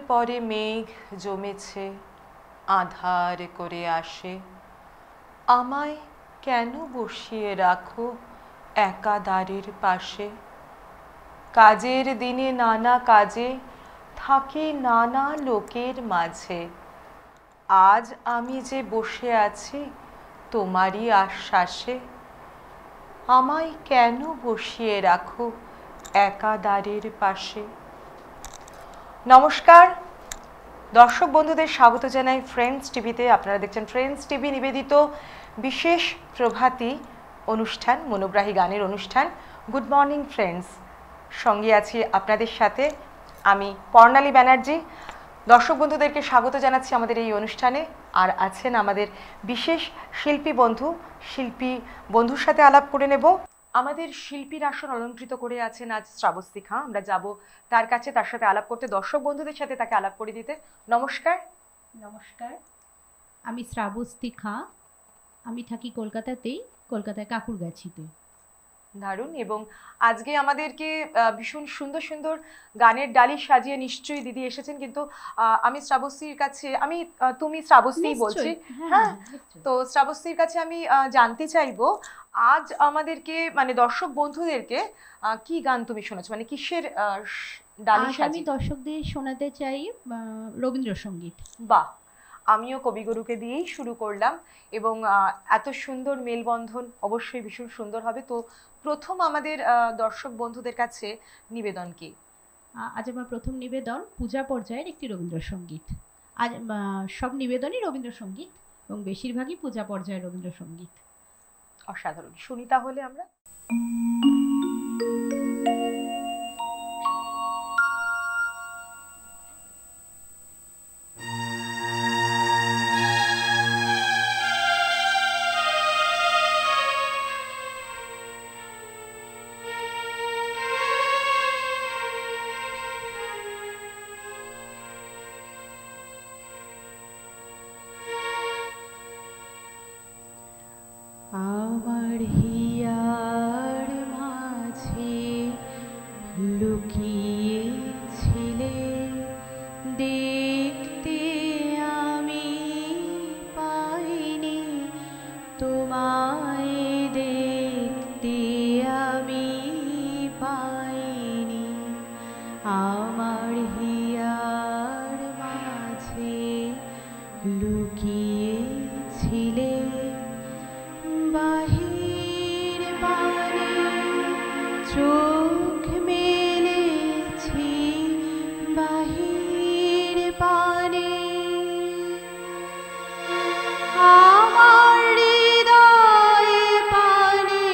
পরে মেঘ জমেছে, আঁধার করে আসে। আমায় কেন বসিয়ে রাখো একা দ্বারের পাশে? কাজের দিনে নানা কাজে থাকি নানা লোকের মাঝে। আজ আমি যে বসে আছি তোমারই আশ্বাসে। আমায় কেন বসিয়ে রাখো একা দ্বারের পাশে? নমস্কার দর্শক বন্ধুদের, স্বাগত জানাই ফ্রেন্ডস টিভিতে। আপনারা দেখছেন ফ্রেন্ডস টিভি নিবেদিত বিশেষ প্রভাতী অনুষ্ঠান, মনোগ্রাহী গানের অনুষ্ঠান গুড মর্নিং ফ্রেন্ডস। সঙ্গে আছি আপনাদের সাথে আমি পর্ণালী ব্যানার্জি। দর্শক বন্ধুদেরকে স্বাগত জানাচ্ছি আমাদের এই অনুষ্ঠানে। আর আছেন আমাদের বিশেষ শিল্পী বন্ধুর সাথে আলাপ করে নেব। আমাদের শিল্পীর আসন অলঙ্কৃত করে আছেন আজ শ্রাবস্তী খাঁ। আমরা যাব তার কাছে, তার সাথে আলাপ করতে, দর্শক বন্ধুদের সাথে তাকে আলাপ করে দিতে। নমস্কার। নমস্কার, আমি শ্রাবস্তী খাঁ। আমি থাকি কলকাতাতেই, কলকাতায় কাকুরগাছিতে। দারুণ। এবং আজকে আমাদেরকে ভীষণ সুন্দর সুন্দর গানের ডালি সাজিয়ে নিশ্চয়ই দিদি এসেছেন, কিন্তু আমি শ্রাবস্তীর কাছে, তুমি শ্রাবস্তী বলছি, হ্যাঁ, তো শ্রাবস্তীর কাছে আমি জানতে চাইবো আজ আমাদেরকে, মানে দর্শক বন্ধুদেরকে কি গান তুমি শোনাচ্ছ, মানে কিসের ডালি সাজিয়ে? আমি দর্শকদের শোনাতে চাই রবীন্দ্রসঙ্গীত। বাহ, আমিও কবিগুরুকে দিয়েই শুরু করলাম এবং এত সুন্দর মেলবন্ধন অবশ্যই ভীষণ সুন্দর হবে। তো প্রথম আমাদের দর্শক বন্ধুদের কাছে নিবেদন কি? আজ আমার প্রথম নিবেদন পূজা পর্যায়ের একটি রবীন্দ্রসঙ্গীত। আজ সব নিবেদনই রবীন্দ্রসঙ্গীত এবং বেশিরভাগই পূজা পর্যায়ের রবীন্দ্রসঙ্গীত। অসাধারণ, শুনি তাহলে আমরা। আমার হিয়ার মাঝে লুকিয়েছিলে, দেখতে আমি পাইনি তোমায়, দেখতে আমি পাইনি। আমার হিয়ার মাঝে লুকিয়েছিলে, বাহির বাণী চোখ মেলেছি, বাহির বাণী আমার হৃদয় পানে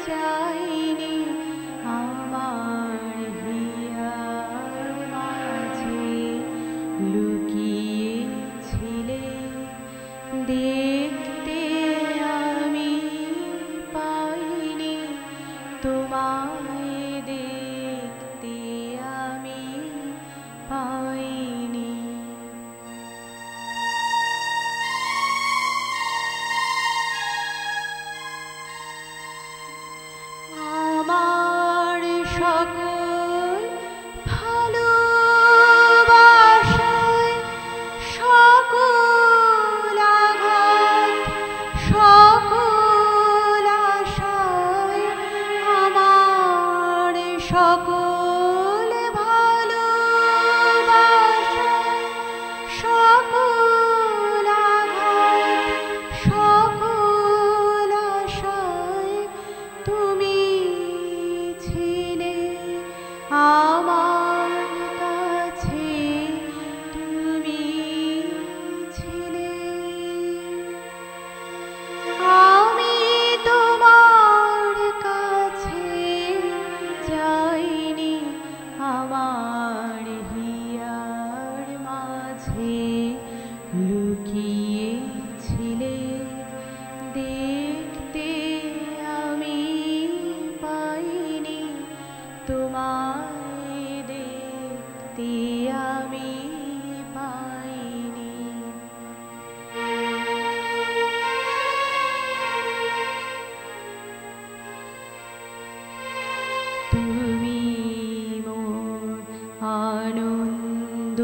চাইনি। আমার হিয়ার মাঝে লুকিয়েছিলে, দেখতে আমি পাইনি তোমায়, দেখতে আমি পাইনি। আমার সকল ভালোবাসায় সকল আঘাত, সকল আশায়, আমার সকল ভালোবাসায় সকল আঘাত, সকল আশায় তুমি ছিলে আমার কাছে, তুমি ছিলে। আমি তোমার কাছে যাইনি, আমার হিয়ার মাঝে লুকিয়েছিলে, দেখতে আমি পাইনি তোমায়, দেখতে আমি পাইনি। তুমি মোর আনন্দ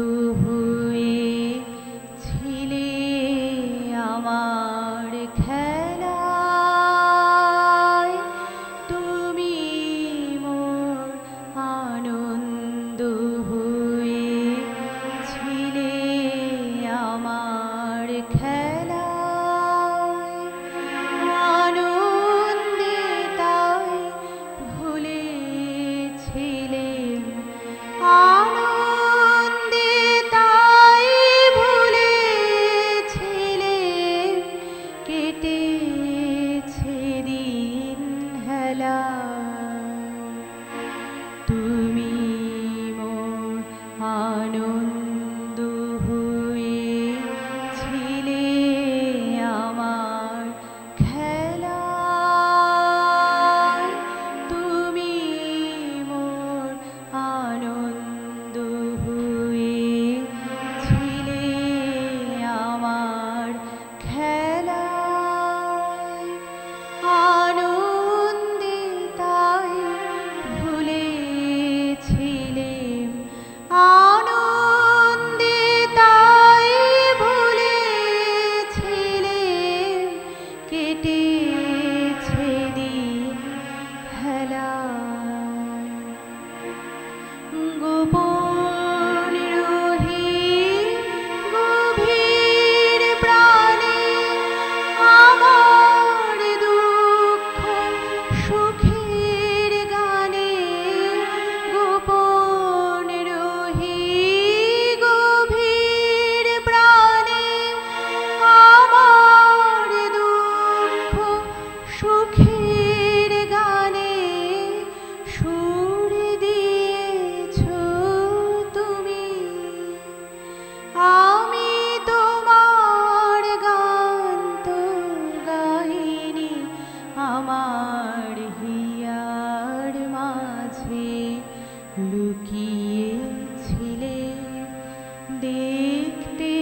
দেখতে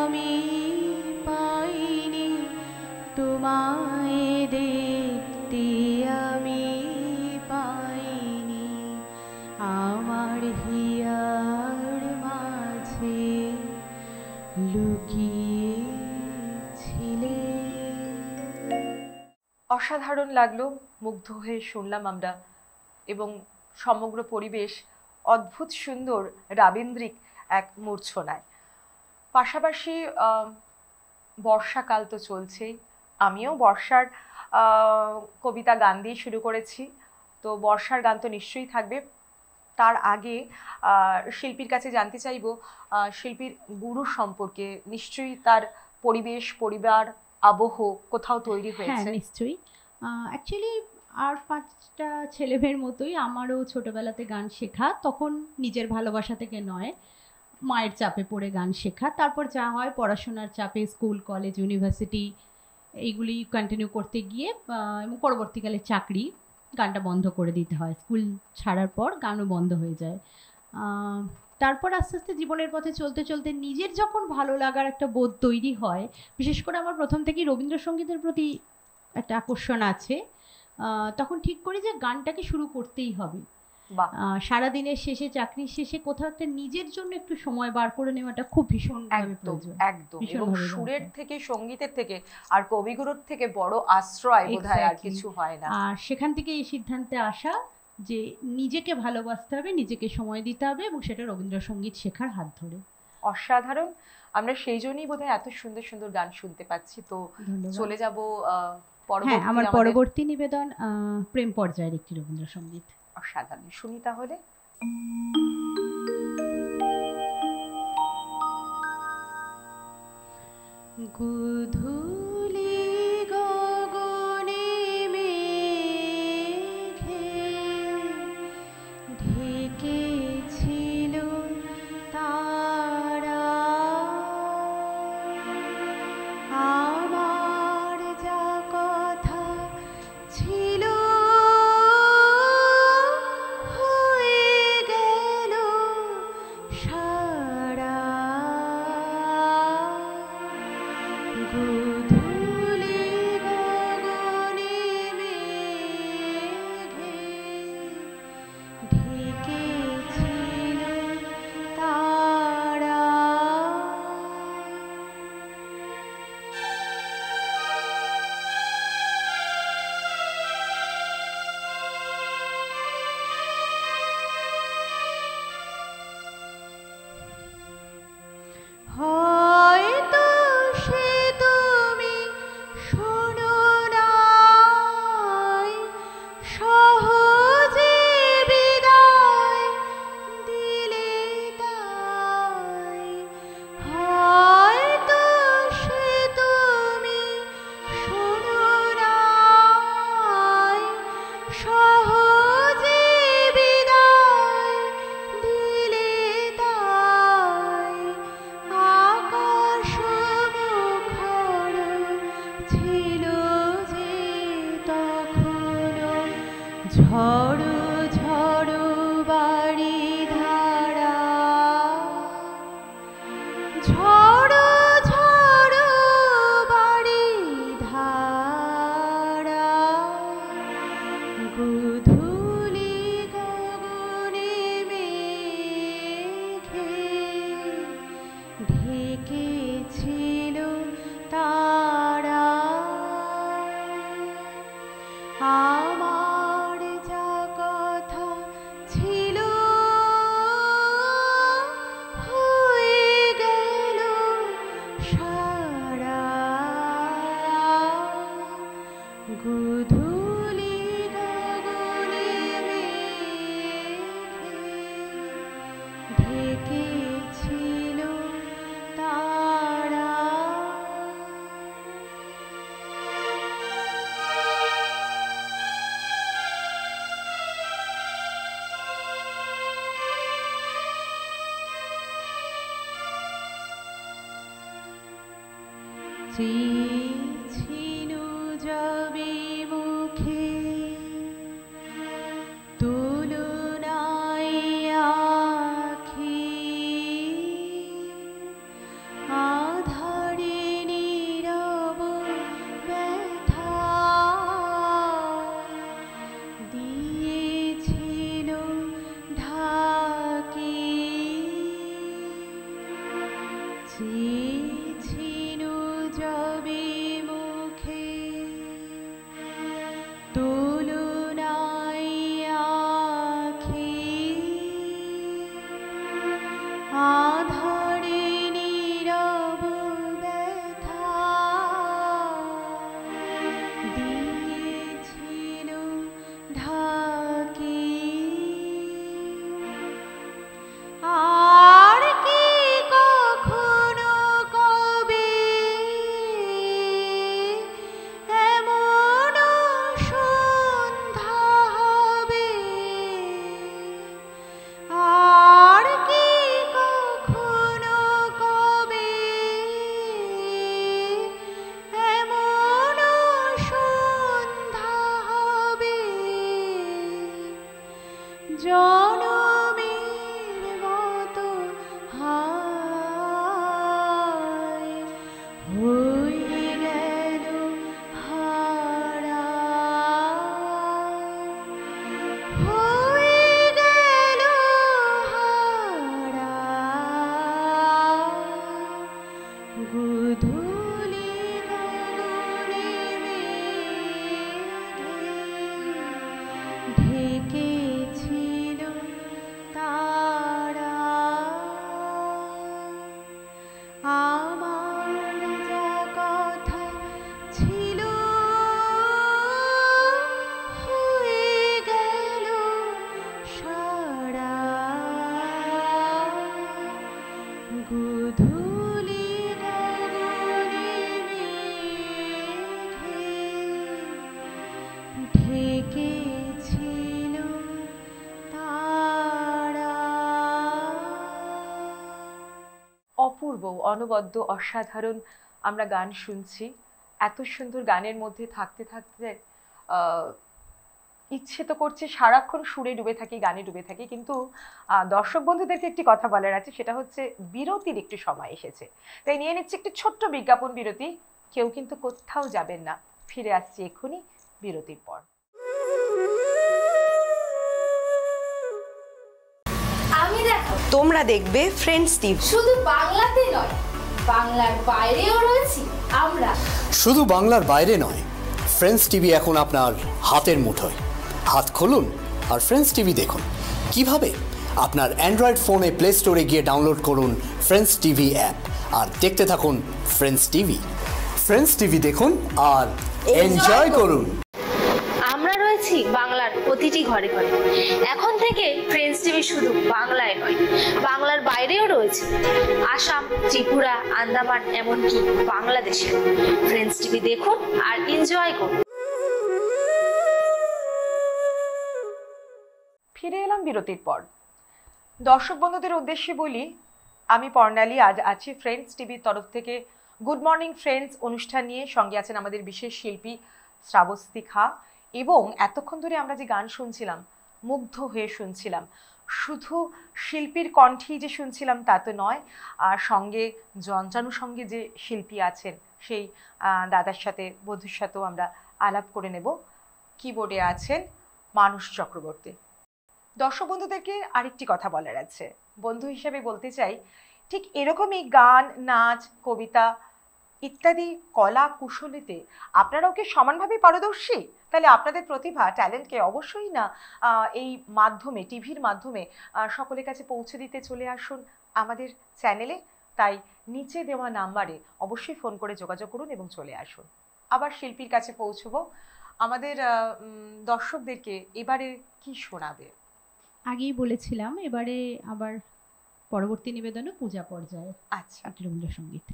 আমি পাইনি, তোমায় দেখতে আমি পাইনি, আমার হিয়ার মাঝে লুকিয়েছিলে। অসাধারণ লাগলো, মুগ্ধ হয়ে শুনলাম আমরা, এবং সমগ্র পরিবেশ অদ্ভুত সুন্দর রাবীন্দ্রিক এক মূর্ছনায়। পাশাপাশি বর্ষাকাল তো চলছেই, আমিও বর্ষার কবিতা গান দিয়ে শুরু করেছি, তো বর্ষার গান তো নিশ্চয়ই থাকবে। তার আগে শিল্পীর কাছে জানতে চাইব শিল্পীর গুরু সম্পর্কে। নিশ্চয়ই তার পরিবেশ, পরিবার, আবহ কোথাও তৈরি হয়েছে। হ্যাঁ, নিশ্চয়ই। অ্যাকচুয়ালি আর 5টা ছেলেমেয়ের মতোই আমারও ছোটবেলাতে গান শেখা, তখন নিজের ভালোবাসা থেকে নয়, মায়ের চাপে পড়ে গান শেখা। তারপর যা হয় পড়াশোনার চাপে, স্কুল, কলেজ, ইউনিভার্সিটি এইগুলি কন্টিনিউ করতে গিয়ে এবং পরবর্তীকালে চাকরি, গানটা বন্ধ করে দিতে হয়। স্কুল ছাড়ার পর গানও বন্ধ হয়ে যায়। তারপর আস্তে আস্তে জীবনের পথে চলতে চলতে নিজের যখন ভালো লাগার একটা বোধ তৈরি হয়, বিশেষ করে আমার প্রথম থেকেই রবীন্দ্রসঙ্গীতের প্রতি একটা আকর্ষণ আছে, তখন ঠিক করি যে গানটাকে শুরু করতেই হবে। সারাদিনের শেষে, চাকরির শেষে কোথাও একটা নিজের জন্য একটু সময় বার করে নেওয়াটা খুব ভীষণভাবে প্রয়োজন। একদম। এবং সুরের থেকে, সঙ্গীতের থেকে আর কবিগুরুর থেকে বড় আশ্রয় বোধহয় আর কিছু হয় না। আর সেখান থেকে এই সিদ্ধান্তে আসা যে নিজেকে ভালোবাসতে হবে, নিজেকে সময় দিতে হবে, এবং সেটা রবীন্দ্রসঙ্গীত শেখার হাত ধরে। অসাধারণ। আমরা সেই জন্যই বোধহয় এত সুন্দর সুন্দর গান শুনতে পাচ্ছি। তো চলে যাব পরবর্তী। আমার পরবর্তী নিবেদন প্রেম পর্যায়ের একটি রবীন্দ্রসঙ্গীত। অসাধারণ, শুনি তাহলে। গোধূলি গগনে মেঘে ঢেকেছিল তারা, আমার যা কথা ছিল হয়ে গেল সারা। গোধূলি গগনে মেঘে ঢেকেছিল তারা, হয়তো সে তুমি শোনো নাই, সহজে বিদায় দিলে তাই। হয়তো সে তুমি শোনো নাই, সহজে বিদায় দিলে তাই। আকাশ মুখর ছিল যে তখনো, ঝড়ো ঝড়ো বাড়ি ধারা, ঝড়ো ঝড়ো বাড়ি ধারা। গোধূলি গগনে মেঘে ঢেকেছিল তারা, আমার যা কথা ছিল হয়ে গেল সারা। গোধূলি গগনে মেঘে ঢেকেছিল তারা। চেয়েছিল যাবে মুখে তুলনায় আখি, চেয়েছিনু যাবে মুখে তুলনায় আঁখি আধারে নীরব ব্যথা দিয়েছিল ঢাকি আর কি কখনো কবে এমন সন্ধ্যা হবে আর কি কখনো কবে এমন সন্ধ্যা হবে জনমের মতো হায় হয়ে গেল হারা হয়ে গেল হারা গোধূলি গগনে ঢেকেছিল তারা আমার যা কথা ছিল হয়ে গেল সারা গোধূলি গগনে ঢেকেছিল তারা। অপূর্ব, অনবদ্য, অসাধারণ আমরা গান শুনছি। এত সুন্দর গানের মধ্যে থাকতে থাকতে ইচ্ছে তো করছে সারাক্ষণ সুরে ডুবে থাকি, গানে ডুবে থাকি, কিন্তু দর্শক বন্ধুদেরকে একটি কথা বলার আছে, সেটা হচ্ছে বিরতির একটু সময় এসেছে। তাই নিয়ে নিচ্ছি একটি ছোট্ট বিজ্ঞাপন বিরতি। কেউ কিন্তু কোথাও যাবেন না, ফিরে আসছি এক্ষুনি বিরতির পর। আমি দেখো, তোমরা দেখবে ফ্রেন্ডস টিভি। শুধু বাংলাতে নয়, বাংলার বাইরেও রয়েছি আমরা। শুধু বাংলার বাইরে নয়, ফ্রেন্ডস টিভি এখন আপনার হাতের মুঠোয়। হাত খুলুন আর ফ্রেন্ডস টিভি দেখুন। কিভাবে? আপনার অ্যান্ড্রয়েড ফোনে প্লে স্টোরে গিয়ে ডাউনলোড করুন ফ্রেন্ডস টিভি অ্যাপ আর দেখতে থাকুন ফ্রেন্ডস টিভি। ফ্রেন্ডস টিভি দেখুন আর এনজয় করুন। আমরা রয়েছি বাংলার প্রতিটি ঘরে ঘরে। এখন থেকে ফ্রেন্ডস টিভি শুধু বাংলায় নয়, বাংলার বাইরেও রয়েছে। আসাম, ত্রিপুরা, আন্দামান, এমনকি বাংলাদেশে। ফ্রেন্ডস টিভি দেখুন আর এনজয় করুন। ফিরে এলাম বিরতির পর। দর্শক বন্ধুদের উদ্দেশ্যে বলি, আমি পর্ণালী আজ আছি ফ্রেন্ডস টিভির তরফ থেকে গুড মর্নিং ফ্রেন্ডস অনুষ্ঠান নিয়ে। সঙ্গে আছেন আমাদের বিশেষ শিল্পী শ্রাবস্তী খা। এবং এতক্ষণ ধরে আমরা যে গান শুনছিলাম, মুগ্ধ হয়ে শুনছিলাম। শুধু শিল্পীর কণ্ঠেই যে শুনছিলাম তা তো নয়, আর সঙ্গে যন্ত্রানুষঙ্গে যে শিল্পী আছেন সেই দাদার সাথে, বন্ধুর সাথেও আমরা আলাপ করে নেব। কিবোর্ডে আছেন মানস চক্রবর্তী। দর্শক বন্ধুদেরকে আরেকটি কথা বলার আছে, বন্ধু হিসেবে বলতে চাই, ঠিক এরকমই গান, নাচ, কবিতা ইত্যাদি কলা কুশলীতে আপনারাও কি সমানভাবে পারদর্শী? তাহলে আপনাদের প্রতিভা, ট্যালেন্টকে অবশ্যই না এই মাধ্যমে, টিভির মাধ্যমে সকলের কাছে পৌঁছে দিতে চলে আসুন আমাদের চ্যানেলে। তাই নিচে দেওয়া নাম্বারে অবশ্যই ফোন করে যোগাযোগ করুন এবং চলে আসুন। আবার শিল্পীর কাছে পৌঁছবো। আমাদের দর্শকদেরকে এবারে কি শোনাবে? আগেই বলেছিলাম, এবারে আবার পরবর্তী নিবেদনে পূজা পর্যায়ে আচ্ছা, রবীন্দ্রসঙ্গীত।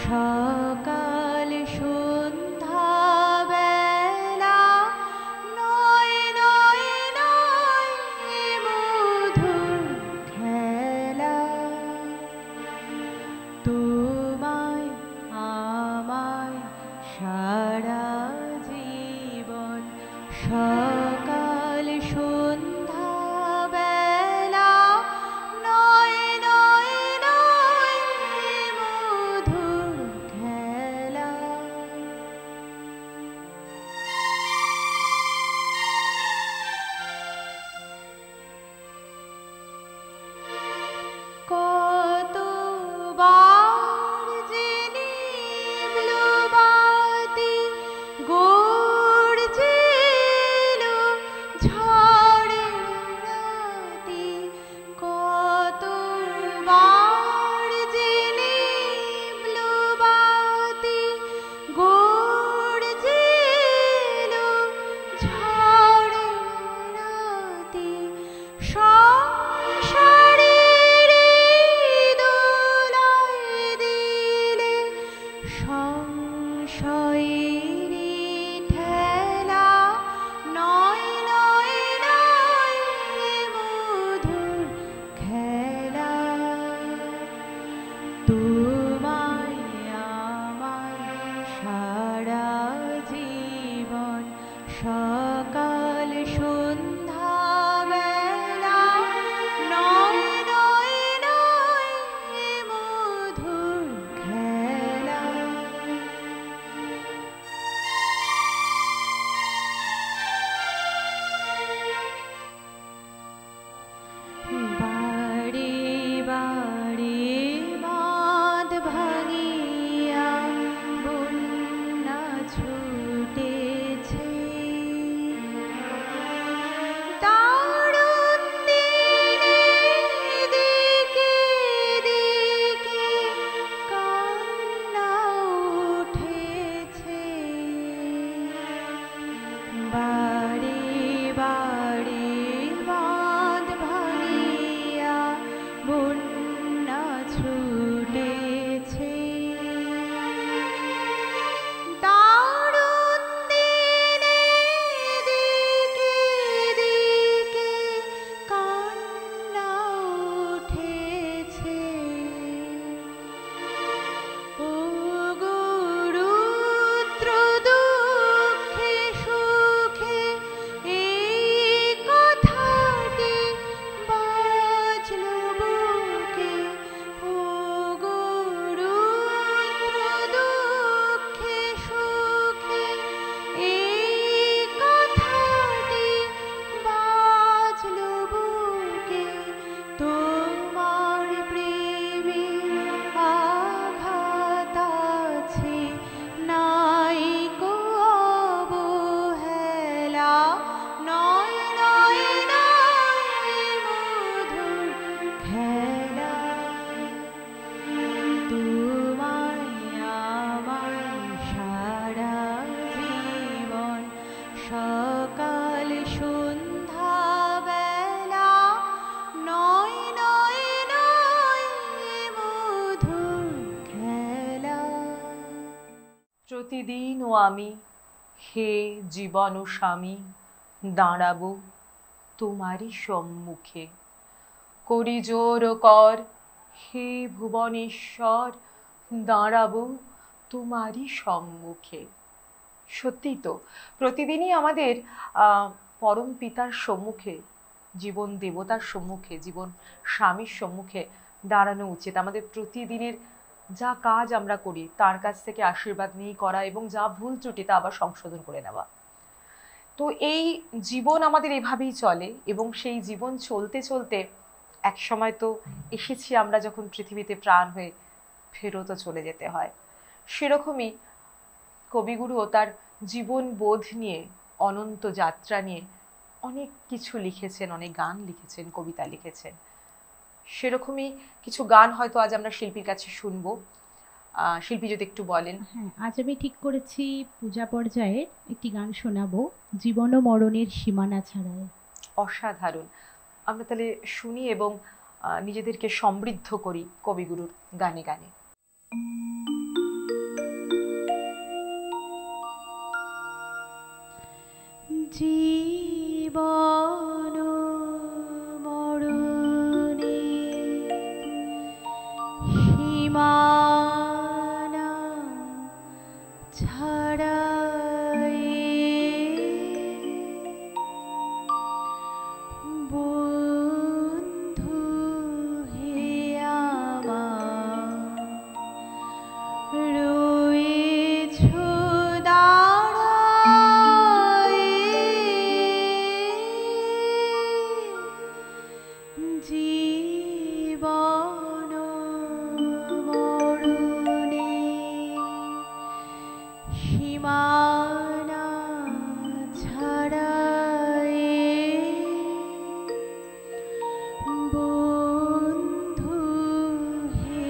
সকাল সন্ধ্যা বেলা নয় নয় নয় মধুর খেলা, তোমায় আমায় সারা জীবন। সকাল সন্ধ্যা বেলা নয় নয় নয় প্রতিদিনও আমি হে জীবন স্বামী দাঁড়াবো তোমারই সম্মুখে, করি জোর কর হে ভুবনেশ্বর দাঁড়াবো তোমারই সম্মুখে। সত্যি তো, প্রতিদিনই আমাদের পরম পিতার সম্মুখে, জীবন দেবতার সম্মুখে, জীবন স্বামীর সম্মুখে দাঁড়ানো উচিত। আমাদের প্রতিদিনের যা কাজ আমরা করি তার কাছ থেকে আশীর্বাদ নিয়ে করা, এবং যা ভুল ত্রুটি তা আবার সংশোধন করে নেওয়া। তো এই জীবন আমাদের এভাবেই চলে, এবং সেই জীবন চলতে চলতে এক সময় তো এসেছি আমরা যখন পৃথিবীতে প্রাণ হয়ে, ফেরতও চলে যেতে হয়। সেরকমই কবিগুরুও তার জীবন বোধ নিয়ে, অনন্ত যাত্রা নিয়ে অনেক কিছু লিখেছেন, অনেক গান লিখেছেন, কবিতা লিখেছেন। সেরকমই কিছু গান হয়তো আজ আমরা শিল্পীর কাছে শুনবো। শিল্পী যদি একটু বলেন। হ্যাঁ, আজ আমি ঠিক করেছি পূজা পর্যায়ে একটি গান শোনাবো, জীবন ও মরণের সীমানা ছাড়াই। অসাধারণ। আমরা তাহলে শুনি এবং নিজেদেরকে সমৃদ্ধ করি কবিগুরুর গানে গানে। জীবন মরণে সীমানা ছাড়াই বন্ধু হে আমার রয়েছো জীবন মরণে সীমানা ছাড়াই বন্ধু হে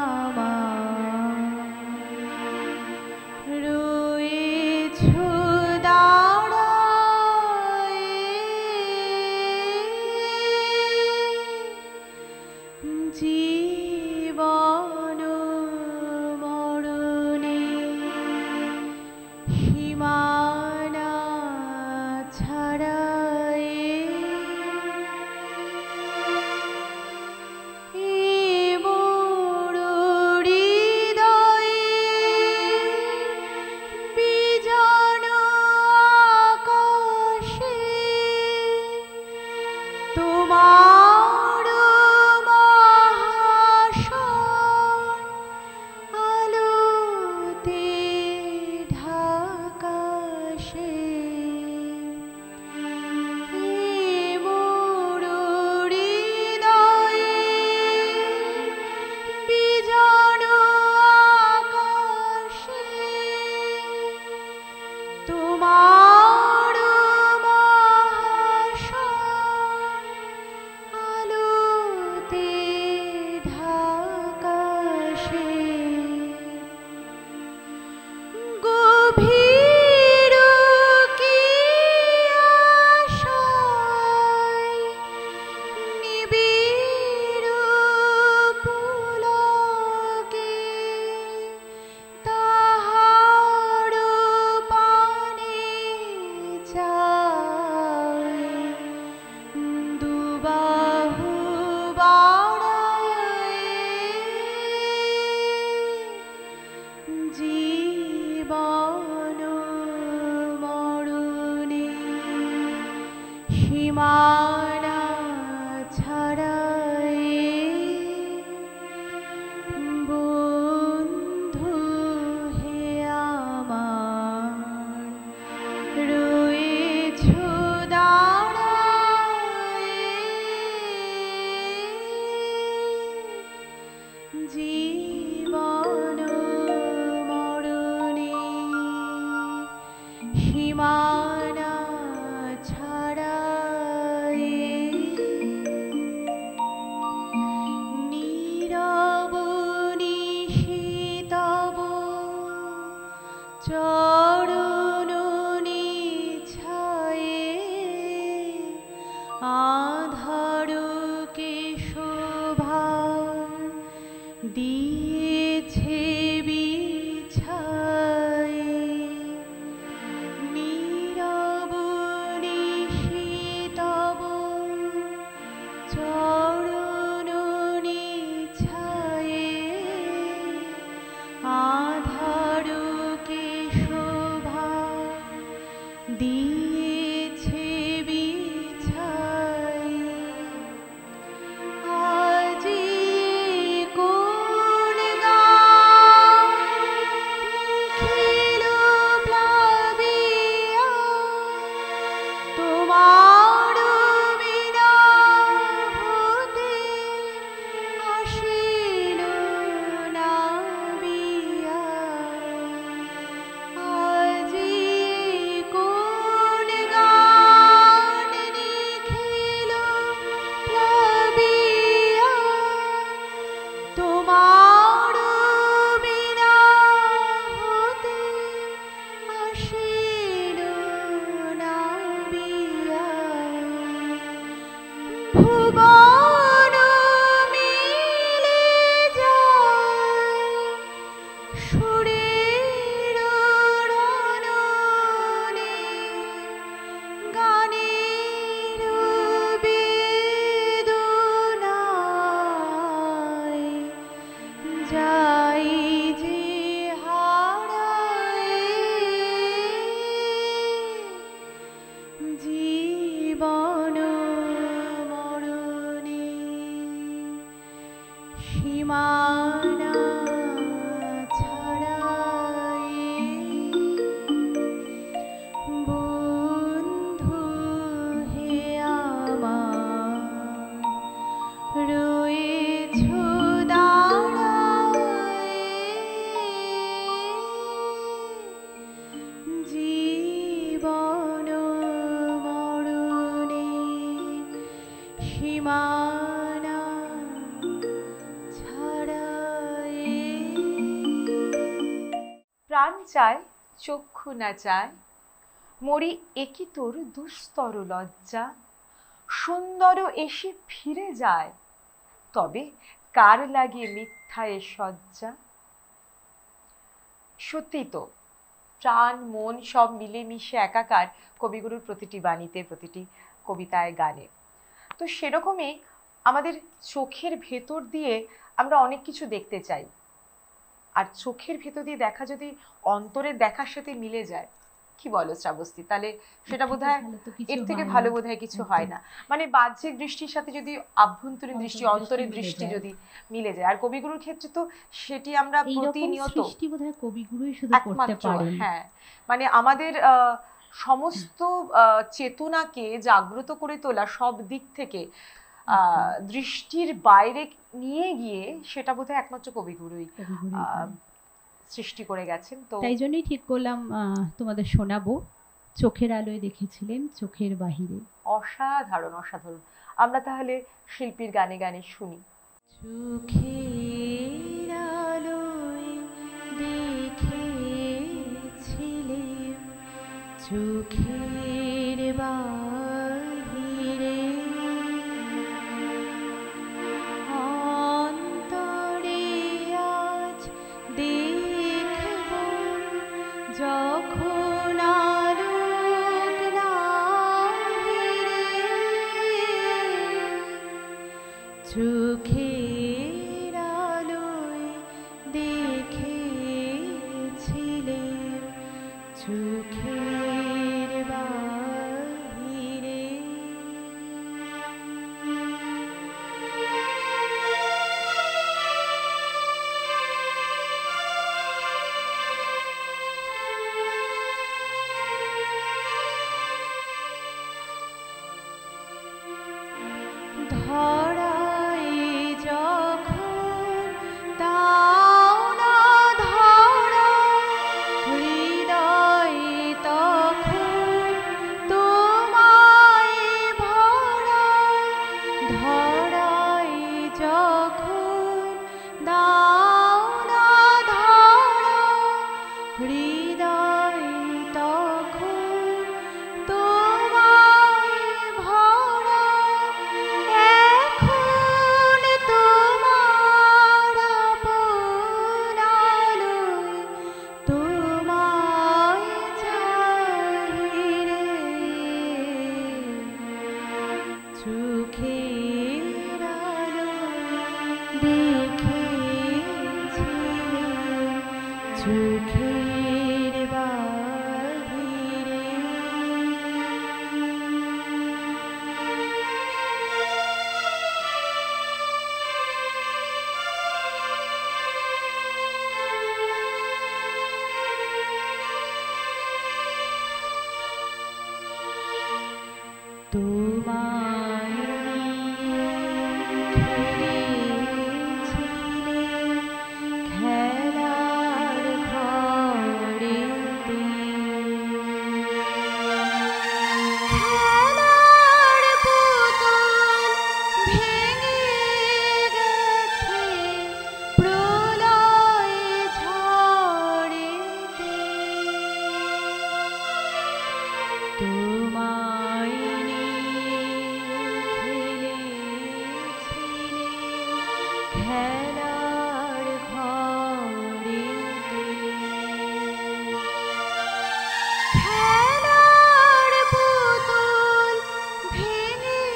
আমার রয়েছো জীবন মরণে সীমানা ছাড়াই মোর হৃদয়ে বিজন আকাশে তোমার আলোতে ঢাকা সে মোর হৃদয়ে বিজন আকাশে তোমার আলোতে ঢাকা সে গভীর কি আশায় নিবিড় পুলকে তাহার পানে যায় দুবাহু বাড়ায় জীবন মরণে সীমানা ছাড়াই বন্ধু হে আমার রয়েছো জীবন মরণে সীমানা ছাড়াই নীরব নিশীতব চরণ নিছায়ে আধারকে শোভা দিয়েছে বিছায়ে প্রাণ চায় চক্ষু না চায়, মরি একই তোর দুস্তর লজ্জা, সুন্দর এসে ফিরে যায়, তবে কার লাগে মিথ্যা এ সজ্জা। সত্যি তো, প্রাণ মন সব মিলেমিশে একাকার কবিগুরুর প্রতিটি বাণীতে, প্রতিটি কবিতায়, গানে। তো সেরকমই আমাদের চোখের ভেতর দিয়ে আমরা অনেক কিছু দেখতে চাই, আর চোখের ভেতর দিয়ে দেখা যদি অন্তরের দেখার সাথে মিলে যায়, কি বলো শ্রাবস্তী, তাহলে সেটা বোধহয় এর থেকে ভালো বোধহয় কিছু হয় না। মানে বাহ্যিক দৃষ্টির সাথে যদি আভ্যন্তরীণ দৃষ্টি, অন্তরের দৃষ্টি যদি মিলে যায়, আর কবিগুরুর ক্ষেত্রে তো সেটি আমরা প্রতিনিয়ত কবিগুরুই শুধু করতে পারেন। হ্যাঁ, মানে আমাদের সমস্ত চেতনাকে জাগ্রত করে তোলা, সব দিক থেকে দৃষ্টির বাইরে নিয়ে গিয়ে সেটা বোধহয় একমাত্র কবিগুরুই সৃষ্টি করে গেছেন। তো তাই জন্যই ঠিক করলাম তোমাদের শোনাবো চোখের আলোয় দেখেছিলেন চোখের বাহিরে। অসাধারণ অসাধারণ। আমরা তাহলে শিল্পীর গানে গানে শুনি। চোখের আলোয় দেখেছিলেন চোখের বাহিরে, অন্তরে আজ দেখব যখন আলোক নাহিরে, চোখের আলোয় দেখেছিলেন চোখের বাহিরে। ধরায় যখন দাও না ধরা, হৃদয় তখন তোমায় ভরা, ধরায় যখন দাও না ধরা, হৃদয় তখন তোমায় ভরা, এখন তোমার আপন আলোয় তোমায় চাহিরে, চোখের আলোয় দেখেছিলেন চোখের বাহিরে। তোমায় নিয়ে খেলেছিলেন খেলার ঘরেতে, খেলার পুতুল ভেঙে গেছে প্রলয় ঝড়েতে, তোমায় খেলার ঘরেতে, খেলার পুতুল ভেঙে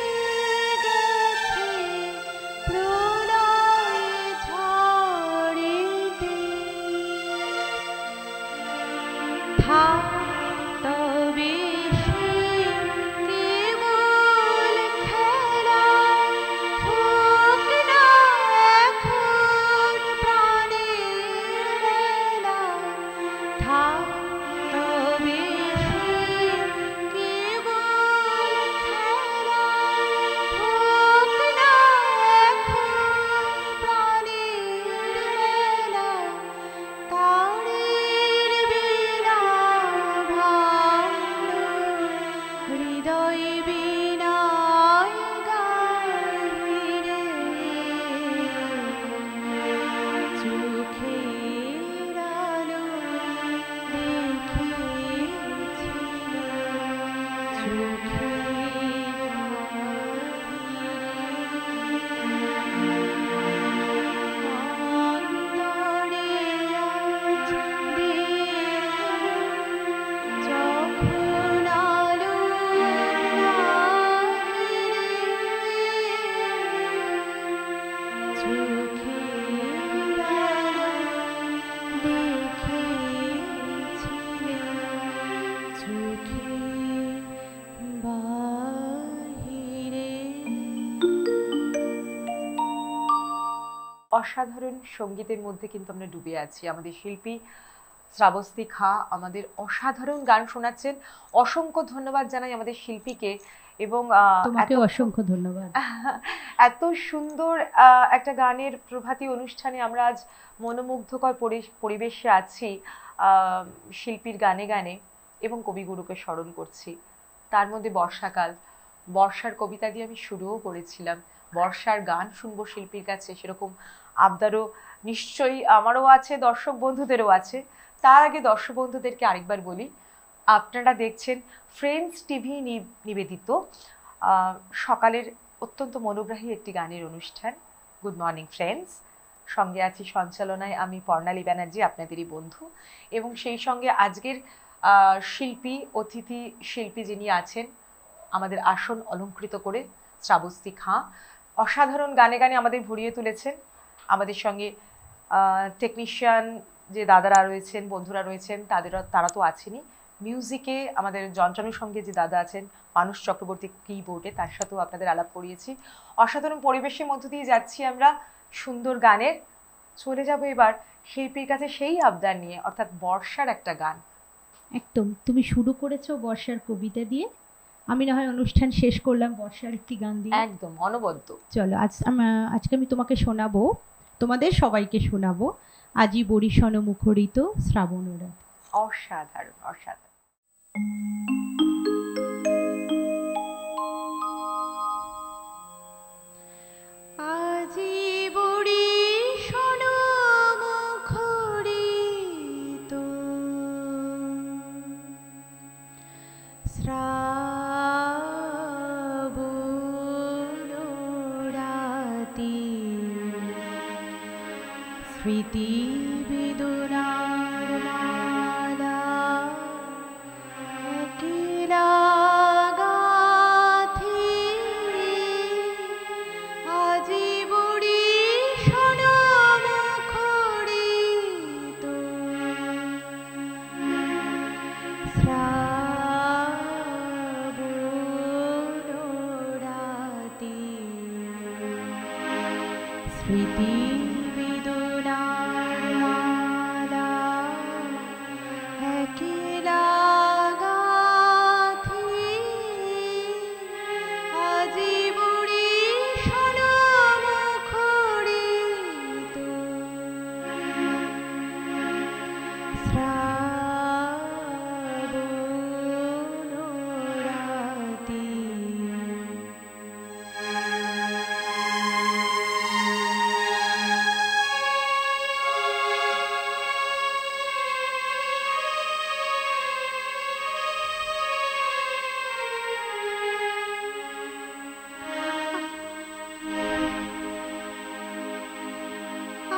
গেছে প্রলয় ঝড়েতে, থাক তবে সে কেবল খেলা, হোক না এখন অসাধারণ সঙ্গীতের মধ্যে কিন্তু আমরা ডুবে আছি। আমাদের শিল্পী শ্রাবস্তী খা আমাদের অসাধারণ গান শোনাচ্ছেন। অসংখ্য ধন্যবাদ জানাই আমাদের শিল্পীকে। এবং তোমাকে অসংখ্য ধন্যবাদ। এত সুন্দর একটা গানের প্রভাতী অনুষ্ঠানে আমরা আজ মনোমুগ্ধকর পরিবেশে আছি, শিল্পীর গানে গানে এবং কবিগুরুকে স্মরণ করছি। তার মধ্যে বর্ষাকাল, বর্ষার কবিতা দিয়ে আমি শুরুও করেছিলাম। বর্ষার গান শুনবো শিল্পীর কাছে, সেরকম আবদারও নিশ্চয়ই আমারও আছে, দর্শক বন্ধুদেরও আছে। তার আগে দর্শক বন্ধুদেরকে আরেকবার বলি, আপনারা দেখছেন ফ্রেন্ডস টিভি নিবেদিত সকালের অত্যন্ত মনোগ্রাহী একটি গানের অনুষ্ঠান গুড মর্নিং ফ্রেন্ডস। সঙ্গে আছি সঞ্চালনায় আমি পর্ণালী ব্যানার্জি, আপনাদেরই বন্ধু। এবং সেই সঙ্গে আজকের শিল্পী, অতিথি শিল্পী যিনি আছেন আমাদের আসন অলঙ্কৃত করে, শ্রাবস্তী খাঁ অসাধারণ গানে গানে আমাদের ভরিয়ে তুলেছেন। আমাদের সঙ্গে টেকনিশিয়ান যে দাদারা রয়েছেন, বন্ধুরা রয়েছেন, তারা তো আছেনই। মিউজিকে আমাদের যন্ত্রানুর সঙ্গে যে দাদা আছেন মানুষ চক্রবর্তী কিবোর্ডে, তার সাথেও আপনাদের আলাপ করিয়েছি। অসাধারণ পরিবেশের মধ্য দিয়ে যাচ্ছি আমরা সুন্দর গানের। চলে যাব এবার শিল্পীর কাছে সেই আবদার নিয়ে, অর্থাৎ বর্ষার একটা গান। একদম, তুমি শুরু করেছো বর্ষার কবিতা দিয়ে, আমি না হয় অনুষ্ঠান শেষ করলাম বর্ষার একটি গান দিয়ে। একদম অনবদ্য। চলো আজকে আমি তোমাকে শোনাবো, তোমাদের সবাইকে শোনাবো আজি বরিশন মুখরিত শ্রাবণ রাত। অসাধারণ অসাধারণ। আজি বরিশন মুখরিত শ্রাবণ রাতি স্মৃতি বেদনার মালা একলা গাথি আজি বরিশন মুখরিত শ্রাবণ রাতি স্মৃতি বেদনার মালা একলা গাথি আজি বরিশন মুখরিত শ্রাবণ রাতি।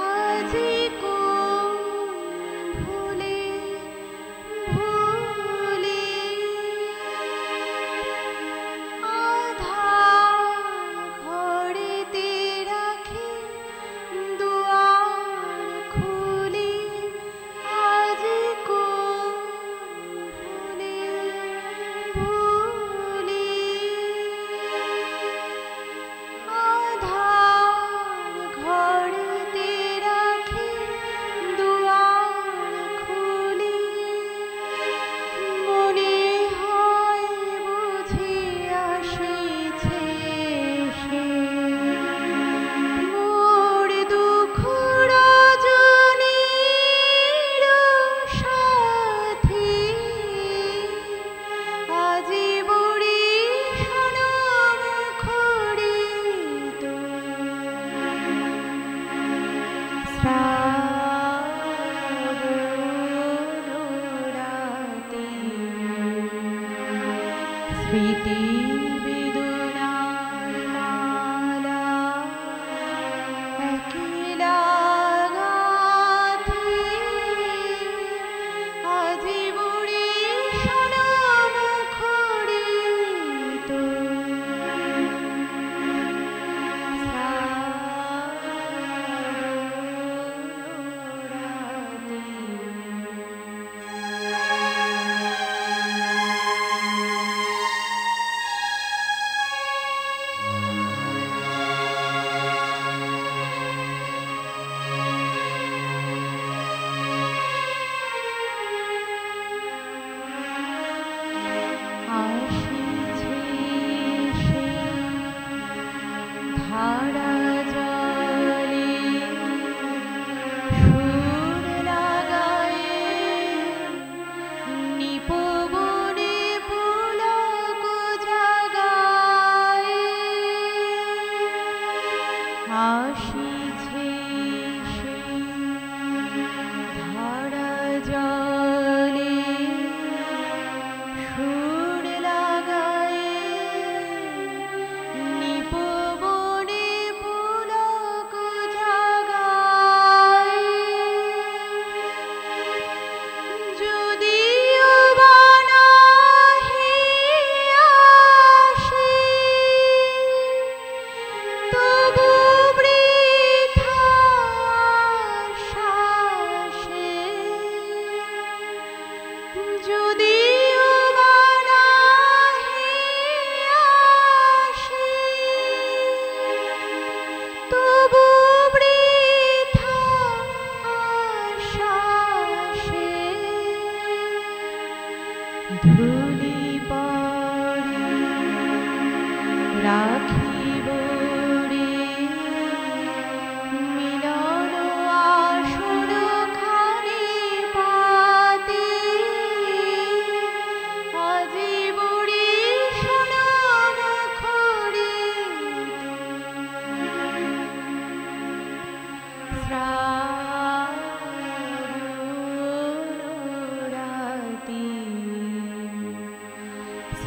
আজি কোন ভুলে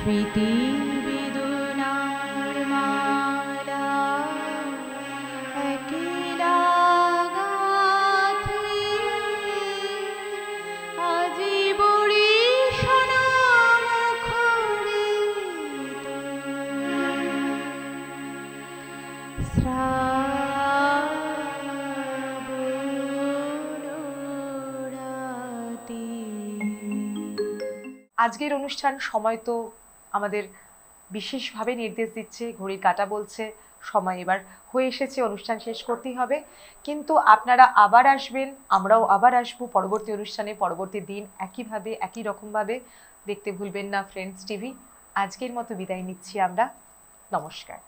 স্মৃতি বেদনার মালা একলা গাঁথি আজি বরিশান মুখরিত আজকের অনুষ্ঠান সময় তো আমাদের বিশেষভাবে নির্দেশ দিচ্ছে, ঘড়ির কাঁটা বলছে সময় এবার হয়ে এসেছে, অনুষ্ঠান শেষ করতেই হবে। কিন্তু আপনারা আবার আসবেন, আমরাও আবার আসবো পরবর্তী অনুষ্ঠানে, পরবর্তী দিন একইভাবে একই রকমভাবে। দেখতে ভুলবেন না ফ্রেন্ডস টিভি। আজকের মতো বিদায় নিচ্ছি আমরা। নমস্কার।